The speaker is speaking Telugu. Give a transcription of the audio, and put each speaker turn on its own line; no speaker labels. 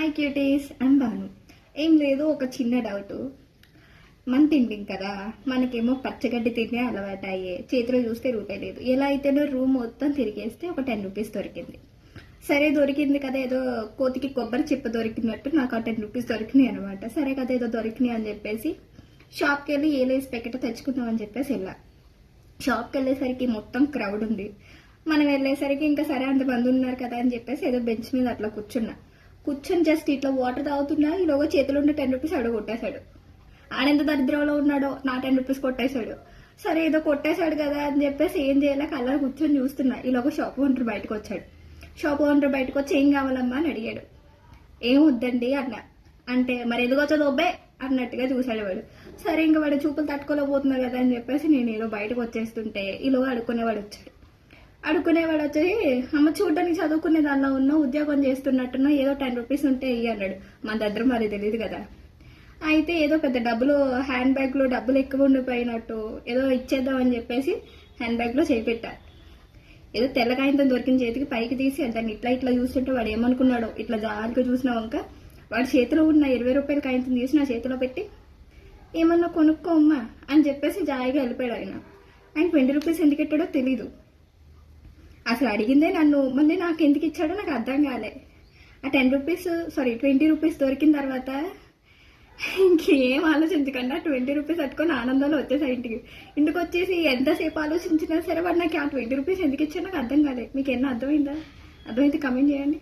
High cuties and Banu. ఏం లేదు, ఒక చిన్న డౌట్. మంత్ ఎండింగ్ కదా, మనకేమో పచ్చగడ్డి తినే అలవాటు అయ్యే, చేతిలో చూస్తే రూపాయి లేదు. ఎలా అయితేనో రూమ్ మొత్తం తిరిగేస్తే ఒక 10 రూపీస్ దొరికింది. సరే దొరికింది కదా, ఏదో కోతికి కొబ్బరి చిప్ప దొరికినట్టు నాకు ఆ 10 రూపీస్ దొరికినాయి అనమాట. సరే కదా ఏదో దొరికినాయి అని చెప్పేసి షాప్కి వెళ్ళి ఏ లేస్ ప్యాకెట్ తెచ్చుకుందాం అని చెప్పేసి వెళ్ళా. షాప్కి వెళ్ళేసరికి మొత్తం క్రౌడ్ ఉంది. మనం వెళ్ళేసరికి ఇంకా సరే అంతమంది ఉన్నారు కదా అని చెప్పేసి ఏదో బెంచ్ మీద అట్లా కూర్చొని జస్ట్ ఇట్లా వాటర్ తాగుతున్నా, ఈలోగా చేతిలో ఉన్న 10 రూపీస్ అడుగు కొట్టేశాడు. ఆడెంత దరిద్రంలో ఉన్నాడో, నా 10 రూపీస్ కొట్టేశాడు. సరే ఏదో కొట్టేశాడు కదా అని చెప్పేసి ఏం చేయాలి, అలా కూర్చొని చూస్తున్నా. ఈలోగా షాప్ ఓనర్ బయటకు వచ్చాడు. షాప్ ఓనర్ బయటకు వచ్చి ఏం కావాలమ్మా అని అడిగాడు. ఏం వద్దండి అన్న. అంటే మరి ఎందుకు వచ్చేది ఒబ్బే అన్నట్టుగా చూశాడు వాడు. సరే ఇంకా వాడు చూపులు తట్టుకోలేకపోతున్నారు కదా అని చెప్పేసి నేను ఏదో బయటకు వచ్చేస్తుంటే ఈలోగా అడుక్కునేవాడు వచ్చి, అమ్మ చూడడానికి చదువుకునే దానిలో ఉన్నా, ఉద్యోగం చేస్తున్నట్టున్నా, ఏదో 10 రూపీస్ ఉంటే ఇయ్యి అన్నాడు. మన దగ్గర మరి తెలియదు కదా. అయితే ఏదో పెద్ద డబ్బులు హ్యాండ్ బ్యాగ్ లో డబ్బులు ఎక్కువ ఉండిపోయినట్టు ఏదో ఇచ్చేద్దాం అని చెప్పేసి హ్యాండ్ బ్యాగ్ లో చేపెట్టా. ఏదో తెల్లకాయంతో దొరికిన చేతికి పైకి తీసి దాన్ని ఇట్లా చూస్తుంటే వాడు ఏమనుకున్నాడో, ఇట్లా జాగ్రత్తగా చూసిన వంక వాడి చేతిలో ఉన్న 20 రూపాయల కాయంతో తీసి నా చేతిలో పెట్టి ఏమన్నా కొనుక్కో అమ్మా అని చెప్పేసి జాయిగా వెళ్ళిపోయాడు. ఆయన 20 రూపీస్ ఎందుకు పెట్టాడో తెలీదు. అసలు అడిగిందే నన్ను, మళ్ళీ నాకు ఎందుకు ఇచ్చాడో నాకు అర్థం కాలే. ఆ 20 రూపీస్ దొరికిన తర్వాత ఇంకేం ఆలోచించకుండా 20 రూపీస్ పట్టుకొని ఆనందంలో వచ్చేసా ఇంటికి వచ్చేసి ఎంతసేపు ఆలోచించినా సరే వాడు నాకు ఆ 20 రూపీస్ ఎందుకు ఇచ్చా నాకు అర్థం కాలే. మీకు ఏమన్నా అర్థమైతే కమెంట్ చేయండి.